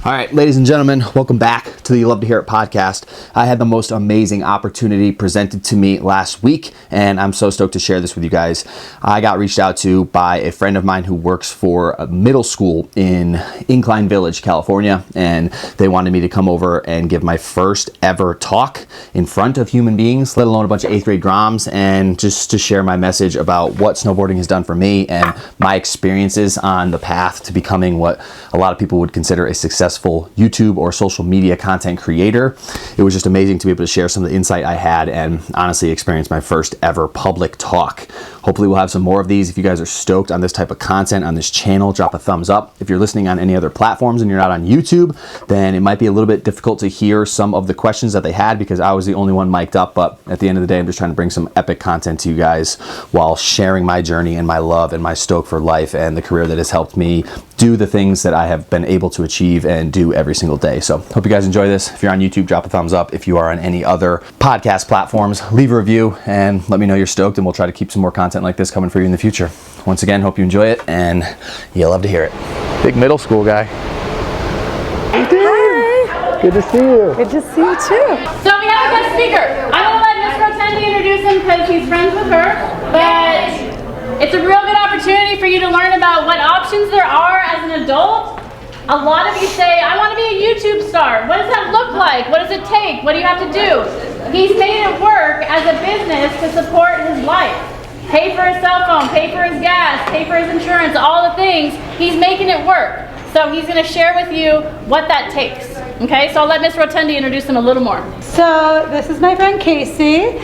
All right, ladies and gentlemen, welcome back to the You Love to Hear It podcast. I had the most amazing opportunity presented to me last week, and I'm so stoked to share this with you guys. I got reached out to by a friend of mine who works for a middle school in Incline Village, California, and they wanted me to come over and give my first ever talk in front of human beings, let alone a bunch of 8th grade groms, and just to share my message about what snowboarding has done for me and my experiences on the path to becoming what a lot of people would consider a successful YouTube or social media content creator. It was just amazing to be able to share some of the insight I had and honestly experience my first ever public talk. Hopefully we'll have some more of these. If you guys are stoked on this type of content on this channel, drop a thumbs up. If you're listening on any other platforms and you're not on YouTube, then it might be a little bit difficult to hear some of the questions that they had because I was the only one mic'd up, but at the end of the day, I'm just trying to bring some epic content to you guys while sharing my journey and my love and my stoke for life and the career that has helped me do the things that I have been able to achieve and do every single day. So hope you guys enjoy this. If you're on YouTube, drop a thumbs up. If you are on any other podcast platforms, leave a review and let me know you're stoked, and we'll try to keep some more content like this coming for you in the future. Once again, hope you enjoy it, and you'll love to hear it. Big middle school guy. Hi. Good to see you. Good to see you too. So we have a guest speaker. I'm going to let Miss Rotendi introduce him because he's friends with her, but it's a real good opportunity for you to learn about what options there are as an adult. A lot of you say, I want to be a YouTube star. What does that look like? What does it take? What do you have to do? He's made it work as a business to support his life. Pay for his cell phone, pay for his gas, pay for his insurance, all the things. He's making it work. So he's going to share with you what that takes. Okay, so I'll let Miss Rotendi introduce him a little more. So this is my friend Casey.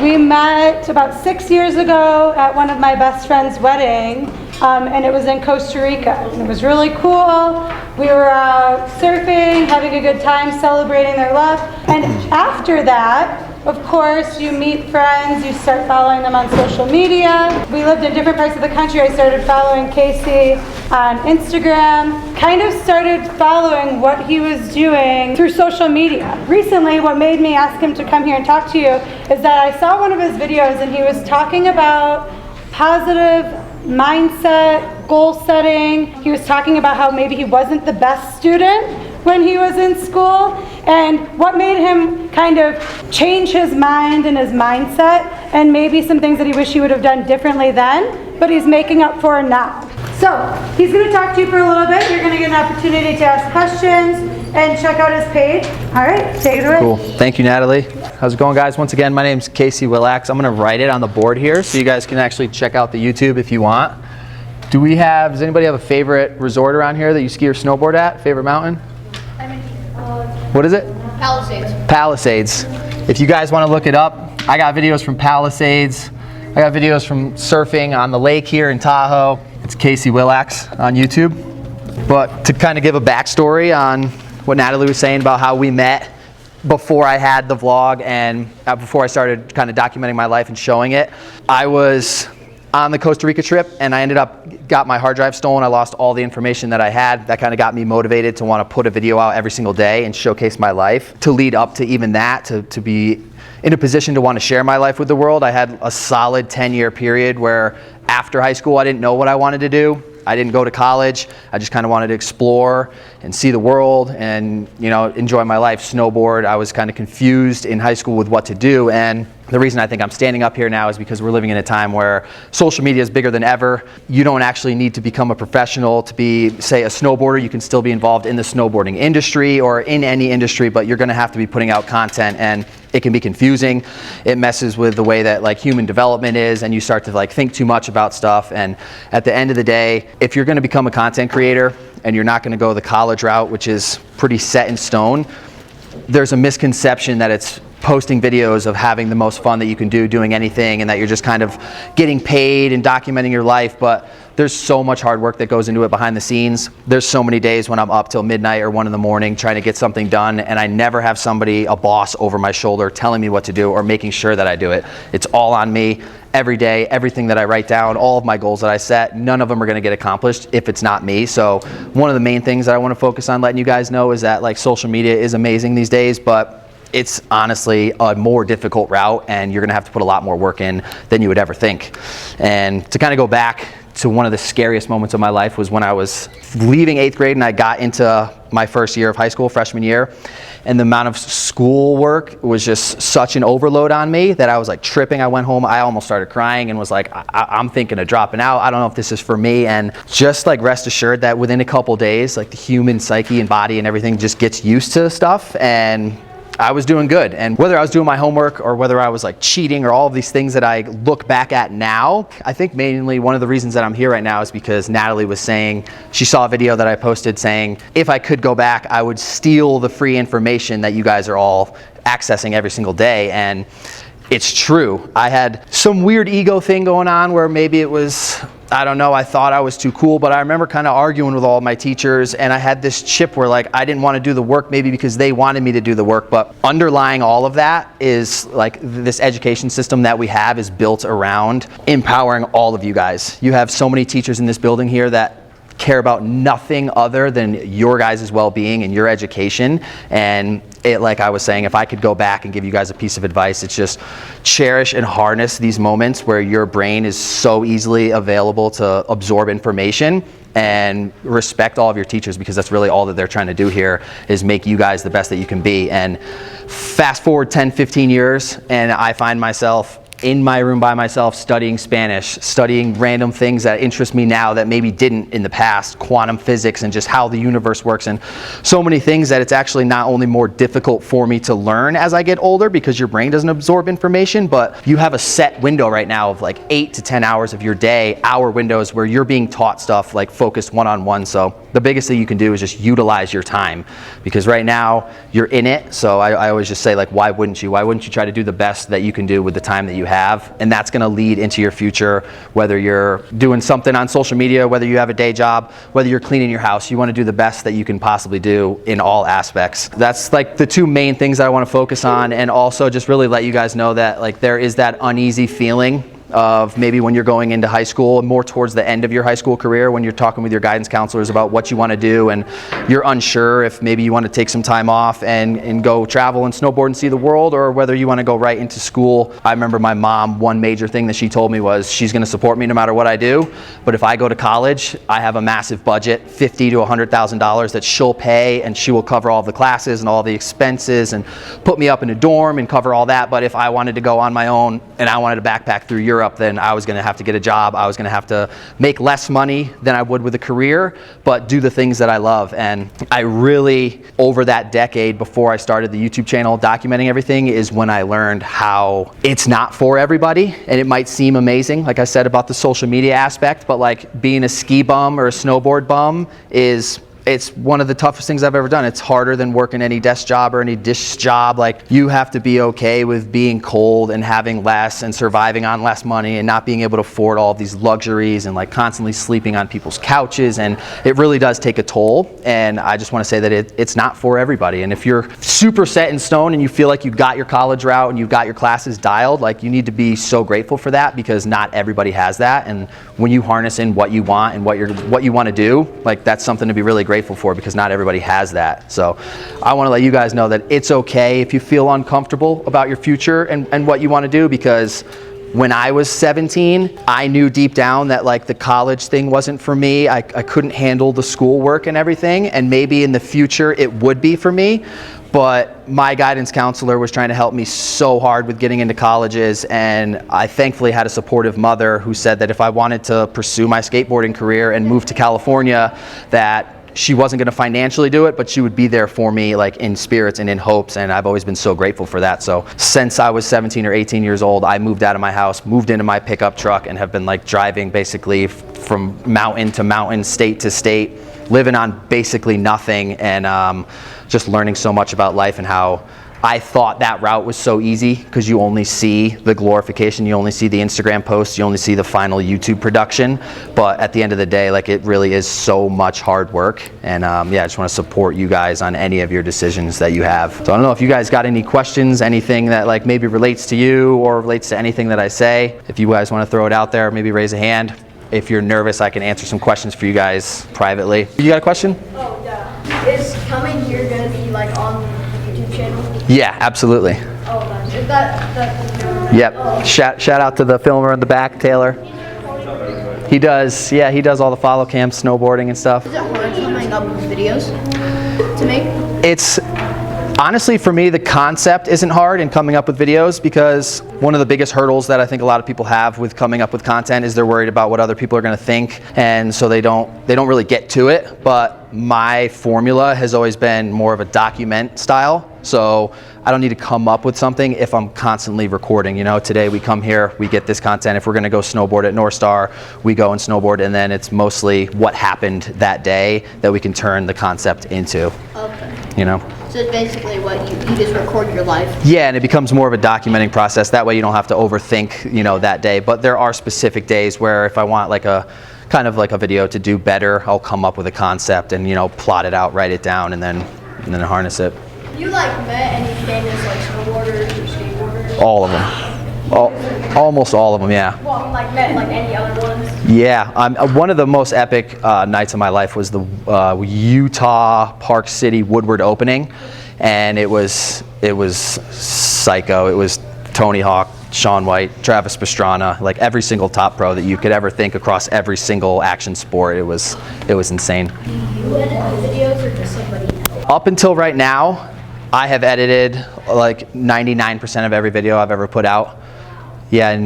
We met about 6 years ago at one of my best friend's wedding, and it was in Costa Rica. And it was really cool. We were out surfing, having a good time, celebrating their love. And after that, of course, you meet friends, you start following them on social media. We lived in different parts of the country. I started following Casey on Instagram, kind of started following what he was doing through social media. Recently, what made me ask him to come here and talk to you is that I saw one of his videos and he was talking about positive mindset, goal setting. He was talking about how maybe he wasn't the best student when he was in school, and what made him kind of change his mind and his mindset, and maybe some things that he wished he would have done differently then, but he's making up for now. So he's going to talk to you for a little bit. You're going to get an opportunity to ask questions and check out his page. All right, take it away. Cool. Thank you, Natalie. How's it going, guys? Once again, my name's Casey-Willax. I'm going to write it on the board here so you guys can actually check out the YouTube if you want. Does anybody have a favorite resort around here that you ski or snowboard at? Favorite mountain? What is it? Palisades. Palisades. If you guys want to look it up, I got videos from Palisades. I got videos from surfing on the lake here in Tahoe. It's Casey-Willax on YouTube. But to kind of give a backstory on what Natalie was saying about how we met before I had the vlog and before I started kind of documenting my life and showing it, I was on the Costa Rica trip and I got my hard drive stolen. I lost all the information that I had. That kind of got me motivated to want to put a video out every single day and showcase my life. To lead up to even that, to be in a position to want to share my life with the world, I had a solid 10-year period where after high school I didn't know what I wanted to do. I didn't go to college. I just kind of wanted to explore and see the world and, you know, enjoy my life, snowboard. I was kind of confused in high school with what to do, and the reason I think I'm standing up here now is because we're living in a time where social media is bigger than ever. You don't actually need to become a professional to be, say, a snowboarder. You can still be involved in the snowboarding industry or in any industry, but you're going to have to be putting out content, and it can be confusing. It messes with the way that like human development is, and you start to like think too much about stuff. And at the end of the day, if you're going to become a content creator and you're not going to go the college route, which is pretty set in stone, there's a misconception that it's posting videos of having the most fun that you can do doing anything, and that you're just kind of getting paid and documenting your life. But there's so much hard work that goes into it behind the scenes. There's so many days when I'm up till midnight or 1 in the morning trying to get something done, and I never have somebody, a boss over my shoulder telling me what to do or making sure that I do it. It's all on me every day. Everything that I write down, all of my goals that I set, none of them are going to get accomplished if it's not me. So one of the main things that I want to focus on letting you guys know is that like social media is amazing these days, but it's honestly a more difficult route, and you're going to have to put a lot more work in than you would ever think. And to kind of go back to one of the scariest moments of my life was when I was leaving 8th grade and I got into my first year of high school, freshman year, and the amount of school work was just such an overload on me that I was like tripping. I went home, I almost started crying and was like, I'm thinking of dropping out. I don't know if this is for me. And just like rest assured that within a couple days, like the human psyche and body and everything just gets used to stuff, and I was doing good. And whether I was doing my homework or whether I was like cheating or all of these things that I look back at now, I think mainly one of the reasons that I'm here right now is because Natalie was saying, she saw a video that I posted saying, if I could go back, I would steal the free information that you guys are all accessing every single day. And it's true. I had some weird ego thing going on where maybe it was, I don't know, I thought I was too cool, but I remember kind of arguing with all of my teachers, and I had this chip where like I didn't want to do the work maybe because they wanted me to do the work, but underlying all of that is like this education system that we have is built around empowering all of you guys. You have so many teachers in this building here that care about nothing other than your guys' well-being and your education. And it, like I was saying, if I could go back and give you guys a piece of advice, it's just cherish and harness these moments where your brain is so easily available to absorb information, and respect all of your teachers, because that's really all that they're trying to do here is make you guys the best that you can be. And fast forward 10, 15 years, and I find myself in my room by myself studying Spanish, studying random things that interest me now that maybe didn't in the past, quantum physics and just how the universe works, and so many things that it's actually not only more difficult for me to learn as I get older because your brain doesn't absorb information, but you have a set window right now of like 8 to 10 hours of your day, hour windows where you're being taught stuff like focused one-on-one. So the biggest thing you can do is just utilize your time, because right now you're in it. So I always just say, like, why wouldn't you? Why wouldn't you try to do the best that you can do with the time that you have? And that's going to lead into your future, whether you're doing something on social media, whether you have a day job, whether you're cleaning your house. You want to do the best that you can possibly do in all aspects. That's like the two main things that I want to focus on, and also just really let you guys know that like there is that uneasy feeling of maybe when you're going into high school, more towards the end of your high school career, when you're talking with your guidance counselors about what you want to do and you're unsure if maybe you want to take some time off and go travel and snowboard and see the world, or whether you want to go right into school. I remember my mom, one major thing that she told me was she's going to support me no matter what I do, but if I go to college, I have a massive budget, $50,000 to $100,000 that she'll pay, and she will cover all the classes and all the expenses and put me up in a dorm and cover all that. But if I wanted to go on my own and I wanted to backpack through Europe, then I was going to have to get a job. I was going to have to make less money than I would with a career, but do the things that I love. And I really, over that decade before I started the YouTube channel documenting everything, is when I learned how it's not for everybody. And it might seem amazing, like I said about the social media aspect, but like being a ski bum or a snowboard bum it's one of the toughest things I've ever done. It's harder than working any desk job or any dish job. Like, you have to be okay with being cold and having less and surviving on less money and not being able to afford all of these luxuries and like constantly sleeping on people's couches. And it really does take a toll. And I just want to say that it's not for everybody. And if you're super set in stone and you feel like you got your college route and you've got your classes dialed, like, you need to be so grateful for that, because not everybody has that. And when you harness in what you want and what you want to do, like, that's something to be really grateful for, because not everybody has that. So I want to let you guys know that it's okay if you feel uncomfortable about your future and what you want to do, because when I was 17, I knew deep down that like the college thing wasn't for me. I couldn't handle the schoolwork and everything, and maybe in the future it would be for me. But my guidance counselor was trying to help me so hard with getting into colleges, and I thankfully had a supportive mother who said that if I wanted to pursue my skateboarding career and move to California, that she wasn't going to financially do it, but she would be there for me, like, in spirits and in hopes. And I've always been so grateful for that. So since I was 17 or 18 years old, I moved out of my house, moved into my pickup truck, and have been like driving basically from mountain to mountain, state to state, living on basically nothing, and just learning so much about life and how I thought that route was so easy, because you only see the glorification, you only see the Instagram posts, you only see the final YouTube production. But at the end of the day, like, it really is so much hard work. And yeah, I just want to support you guys on any of your decisions that you have. So I don't know if you guys got any questions, anything that like maybe relates to you or relates to anything that I say. If you guys want to throw it out there, maybe raise a hand. If you're nervous, I can answer some questions for you guys privately. You got a question? Oh, yeah. Is coming here going to be like on the YouTube channel? Yeah, absolutely. Oh, nice. Is that Yep. Shout out to the filmer in the back, Taylor. He does, yeah, he does all the follow cam, snowboarding and stuff. Is it hard coming up with videos to make? It's honestly, for me, the concept isn't hard in coming up with videos, because one of the biggest hurdles that I think a lot of people have with coming up with content is they're worried about what other people are going to think, and so they don't really get to it. But my formula has always been more of a document style, so I don't need to come up with something if I'm constantly recording. You know, today we come here, we get this content. If we're going to go snowboard at North Star, we go and snowboard, and then it's mostly what happened that day that we can turn the concept into. Okay. You know. So it's basically what you just record your life. Yeah, and it becomes more of a documenting process. That way you don't have to overthink, you know, that day. But there are specific days where if I want like a kind of like a video to do better, I'll come up with a concept and, you know, plot it out, write it down, and then harness it. You like met any famous like snowboarders or skateboarders? All of them. Almost all of them, yeah. Well, like met like any other ones? Yeah, one of the most epic nights of my life was the Utah Park City Woodward opening, and it was psycho. It was Tony Hawk, Shaun White, Travis Pastrana, like every single top pro that you could ever think across every single action sport. It was insane. You edit the videos or just somebody else? Up until right now, I have edited like 99% of every video I've ever put out. Yeah, in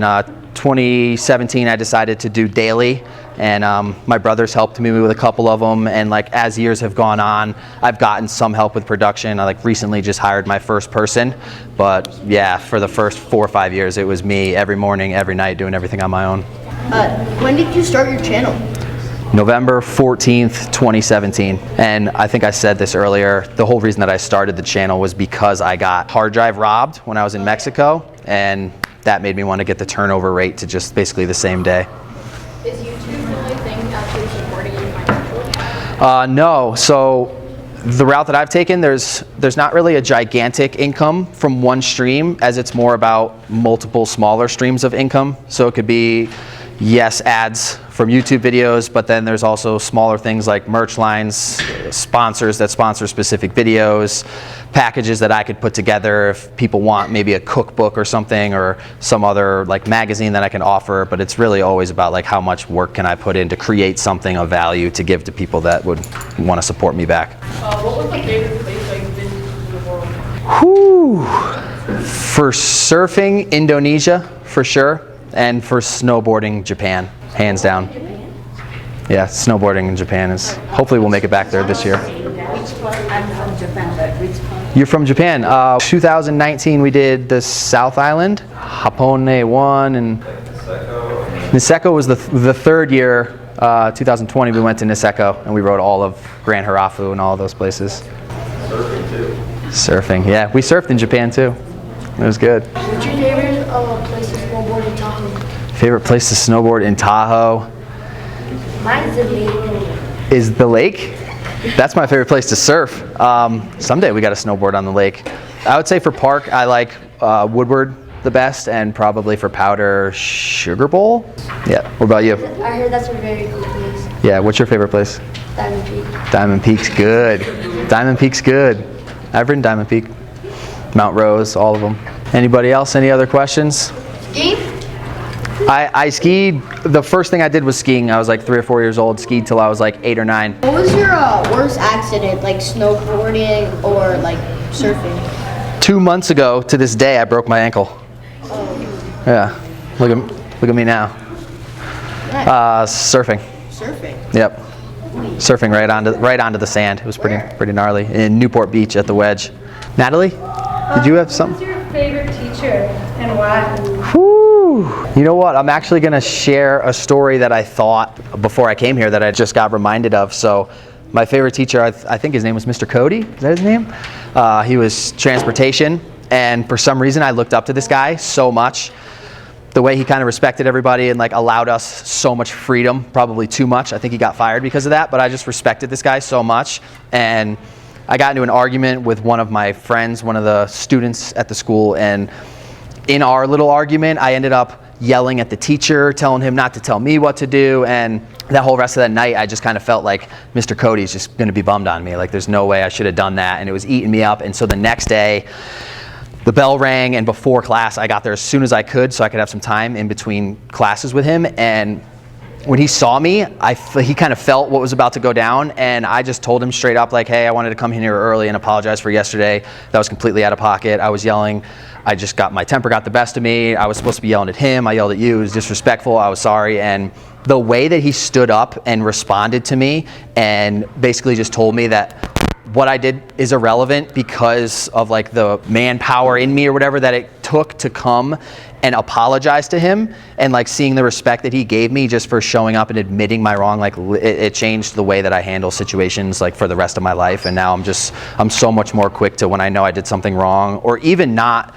2017 I decided to do daily, and my brothers helped me with a couple of them, and like as years have gone on, I've gotten some help with production. I like recently just hired my first person, but yeah, for the first 4 or 5 years it was me every morning, every night, doing everything on my own. When did you start your channel? November 14th, 2017. And I think I said this earlier, the whole reason that I started the channel was because I got hard drive robbed when I was in Mexico, and that made me want to get the turnover rate to just basically the same day. Is YouTube the only thing actually supporting you financially? No, so the route that I've taken, there's not really a gigantic income from one stream, as it's more about multiple smaller streams of income. So it could be, yes, ads from YouTube videos, but then there's also smaller things like merch lines, sponsors that sponsor specific videos, packages that I could put together if people want maybe a cookbook or something, or some other like magazine that I can offer. But it's really always about like how much work can I put in to create something of value to give to people that would want to support me back. What was the favorite place that you've been to in the world? Whew. For surfing, Indonesia for sure, and for snowboarding, Japan, hands down. Yeah, snowboarding in Japan is, hopefully we'll make it back there this year. I'm from Japan, but which part? You're from Japan. 2019 we did the South Island, Hapone 1, and Niseko was the third year. 2020 we went to Niseko and we rode all of Grand Harafu and all of those places. Surfing too. Surfing, yeah. We surfed in Japan too. It was good. What's your favorite place to snowboard in Tahoe? Favorite place to snowboard in Tahoe Mine's the lake. is the lake. That's my favorite place to surf. Someday we got to snowboard on the lake. I would say for park, I like Woodward the best, and probably for powder, Sugar Bowl. Yeah, what about you? I heard that's a very cool place. Yeah, what's your favorite place? Diamond Peak. Diamond Peak's good. Diamond Peak's good. I've ridden Diamond Peak. Mount Rose, all of them. Anybody else? Any other questions? Ski? I skied, the first thing I did was skiing. I was like 3 or 4 years old, skied till I was like 8 or 9. What was your worst accident, like snowboarding or like surfing? 2 months ago to this day, I broke my ankle. Yeah, look at me now. Nice. Surfing. Surfing? Yep. Surfing right onto the sand. It was pretty gnarly in Newport Beach at the Wedge. Natalie, did you have something? Who's your favorite teacher and why? Whew. You know what? I'm actually going to share a story that I thought before I came here that I just got reminded of. So my favorite teacher, I think his name was Mr. Cody. Is that his name? He was transportation, and for some reason I looked up to this guy so much. The way he kind of respected everybody and like allowed us so much freedom, probably too much. I think he got fired because of that, but I just respected this guy so much. And I got into an argument with one of my friends, one of the students at the school, and in our little argument, I ended up yelling at the teacher, telling him not to tell me what to do, and that whole rest of that night, I just kind of felt like Mr. Cody's just gonna be bummed on me. Like there's no way I should have done that, and it was eating me up. And so the next day, the bell rang, and before class, I got there as soon as I could so I could have some time in between classes with him. And when he saw me, he kind of felt what was about to go down, and I just told him straight up, like, hey, I wanted to come in here early and apologize for yesterday. That was completely out of pocket. I was yelling. My temper got the best of me. I was supposed to be yelling at him. I yelled at you. It was disrespectful. I was sorry. And the way that he stood up and responded to me and basically just told me that what I did is irrelevant because of like the manpower in me or whatever that it took to come and apologize to him, and like seeing the respect that he gave me just for showing up and admitting my wrong, like it changed the way that I handle situations like for the rest of my life. And now I'm so much more quick to, when I know I did something wrong, or even not,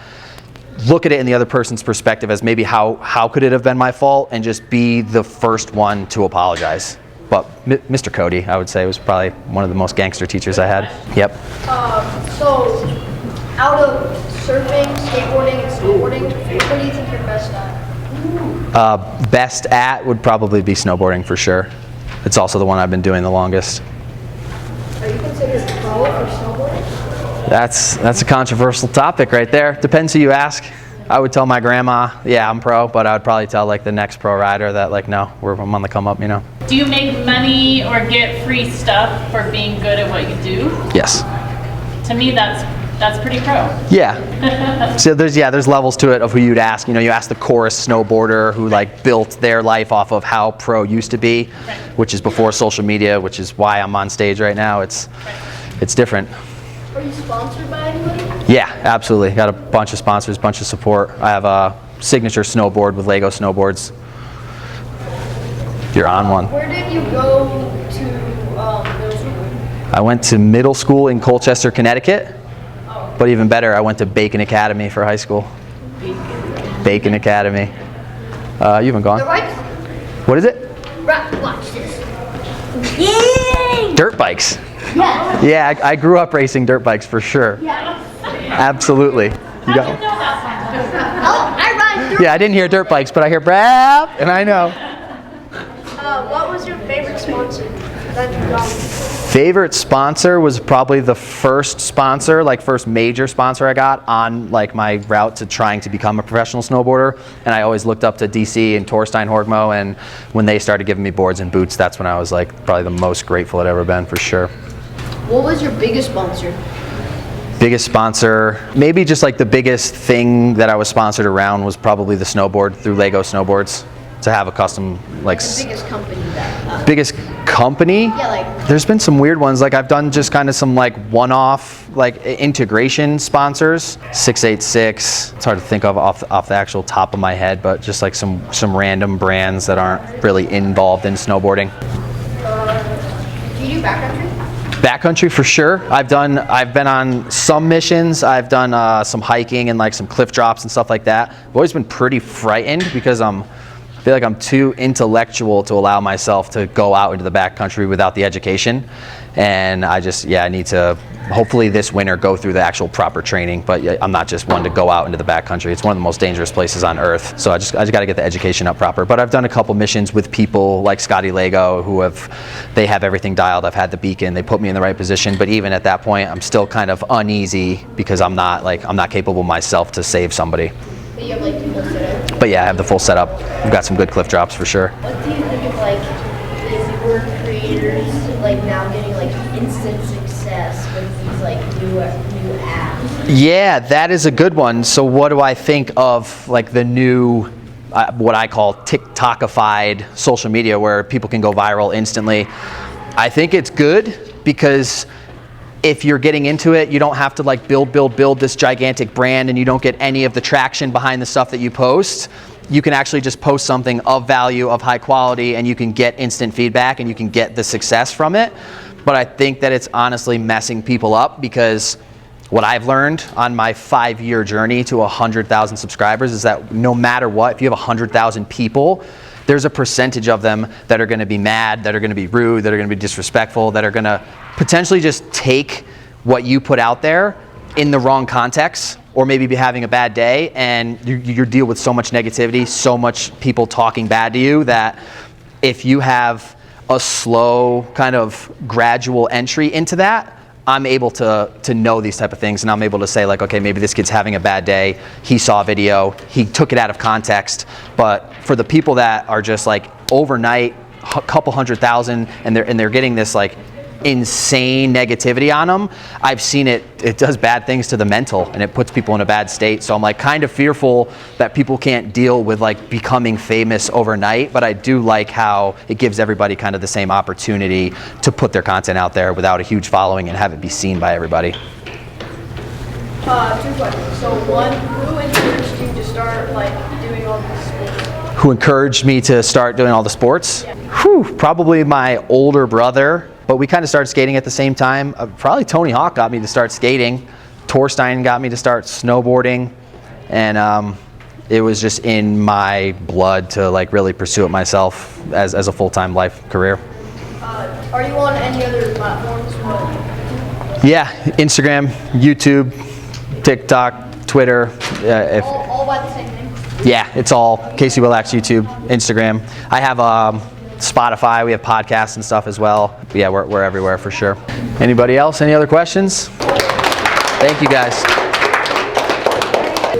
look at it in the other person's perspective as maybe how could it have been my fault, and just be the first one to apologize. But Mr. Cody, I would say, was probably one of the most gangster teachers I had. Yep. So, out of surfing, skateboarding, and snowboarding, what do you think you're best at? Best at would probably be snowboarding for sure. It's also the one I've been doing the longest. Are you considered pro for snowboarding? That's a controversial topic right there. Depends who you ask. I would tell my grandma, yeah, I'm pro, but I would probably tell like the next pro rider that like, no, I'm on the come up, you know. Do you make money or get free stuff for being good at what you do? Yes. To me, that's pretty pro. Yeah. So there's levels to it of who you'd ask. You know, you ask the chorus snowboarder who like built their life off of how pro used to be, Right. which is before social media, which is why I'm on stage right now. It's different. Are you sponsored by anybody? Yeah, absolutely. Got a bunch of sponsors, bunch of support. I have a signature snowboard with Lego snowboards. You're on one. Where did you go to middle school? I went to middle school in Colchester, Connecticut. But even better, I went to Bacon Academy for high school. Bacon Academy. You haven't gone? The right? What is it? Watch this. Dirt bikes. Yeah. Yeah, I grew up racing dirt bikes for sure. Yeah. Absolutely. You got, Oh, I ride through. yeah, I didn't hear dirt bikes, but I hear brap, and I know. What was your favorite sponsor that you got? Favorite sponsor was probably the first sponsor, like first major sponsor I got on like my route to trying to become a professional snowboarder. And I always looked up to DC and Torstein Horgmo, and when they started giving me boards and boots, that's when I was like probably the most grateful I'd ever been, for sure. What was your biggest sponsor? Biggest sponsor, maybe just like the biggest thing that I was sponsored around was probably the snowboard through Lego snowboards. To have a custom like The biggest company that. biggest company. Yeah, like. There's been some weird ones. Like I've done just kind of some like one-off like integration sponsors. 686. It's hard to think of off the actual top of my head, but just like some random brands that aren't really involved in snowboarding. Do you do backcountry? Backcountry for sure. I've been on some missions. I've done some hiking and like some cliff drops and stuff like that. I've always been pretty frightened because I feel like I'm too intellectual to allow myself to go out into the backcountry without the education. And I need to hopefully this winter go through the actual proper training. But I'm not just one to go out into the backcountry. It's one of the most dangerous places on earth. So I just got to get the education up proper. But I've done a couple missions with people like Scotty Lego who they have everything dialed. I've had the beacon. They put me in the right position. But even at that point, I'm still kind of uneasy because I'm not capable myself to save somebody. But you have like the full setup. But yeah, I have the full setup. We've got some good cliff drops for sure. What do you think of like newer creators like now getting like instant success with these like new apps? Yeah, that is a good one. So what do I think of like the new, what I call TikTokified social media where people can go viral instantly? I think it's good because if you're getting into it, you don't have to like build this gigantic brand, and you don't get any of the traction behind the stuff that you post. You can actually just post something of value, of high quality, and you can get instant feedback and you can get the success from it. But I think that it's honestly messing people up, because what I've learned on my 5-year journey to 100,000 subscribers is that no matter what, if you have 100,000 people, there's a percentage of them that are going to be mad, that are going to be rude, that are going to be disrespectful, that are going to potentially just take what you put out there in the wrong context, or maybe be having a bad day, and you deal with so much negativity, so much people talking bad to you, that if you have a slow kind of gradual entry into that, I'm able to know these type of things, and I'm able to say like, okay, maybe this kid's having a bad day. He saw a video, he took it out of context. But for the people that are just like overnight, a couple 100,000, and they're getting this like insane negativity on them, I've seen it does bad things to the mental, and it puts people in a bad state. So I'm like kind of fearful that people can't deal with like becoming famous overnight, but I do like how it gives everybody kind of the same opportunity to put their content out there without a huge following and have it be seen by everybody. 2 questions. So one, who encouraged you to start like doing all this sports? Who encouraged me to start doing all the sports? Yeah. Whew, probably my older brother. But we kind of started skating at the same time. Probably Tony Hawk got me to start skating. Torstein got me to start snowboarding. And it was just in my blood to like really pursue it myself as a full-time life career. Are you on any other platforms? Yeah, Instagram, YouTube, TikTok, Twitter. All by the same name? Yeah, it's all Casey-Willax, YouTube, Instagram. I have Spotify, we have podcasts and stuff as well. But yeah, we're everywhere for sure. Anybody else? Any other questions? Thank you guys.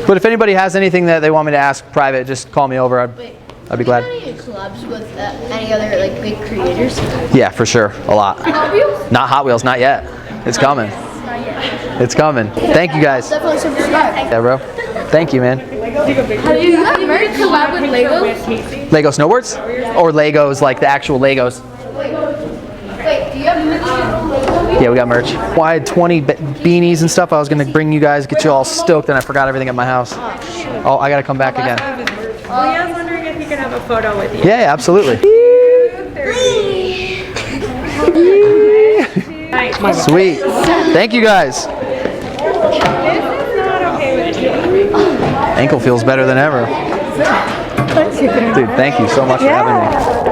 But if anybody has anything that they want me to ask private, just call me over. I'd be glad. Are you any collabs with any other like big creators? Yeah, for sure, a lot. Hot Wheels? Not Hot Wheels, not yet. It's coming. It's coming. Thank you guys. Definitely subscribe. Yeah, bro. Thank you, man. Have you ever collabed with Legos? Lego snowboards? Or Legos, like the actual Legos? Wait, do you have merch? Yeah, we got merch. Well, I had 20 beanies and stuff. I was gonna bring you guys, get you all stoked, and I forgot everything at my house. Oh, I gotta come back again. I was wondering if you could have a photo with you. Yeah, absolutely. Sweet. Thank you guys. Ankle feels better than ever. Dude, thank you so much for having me.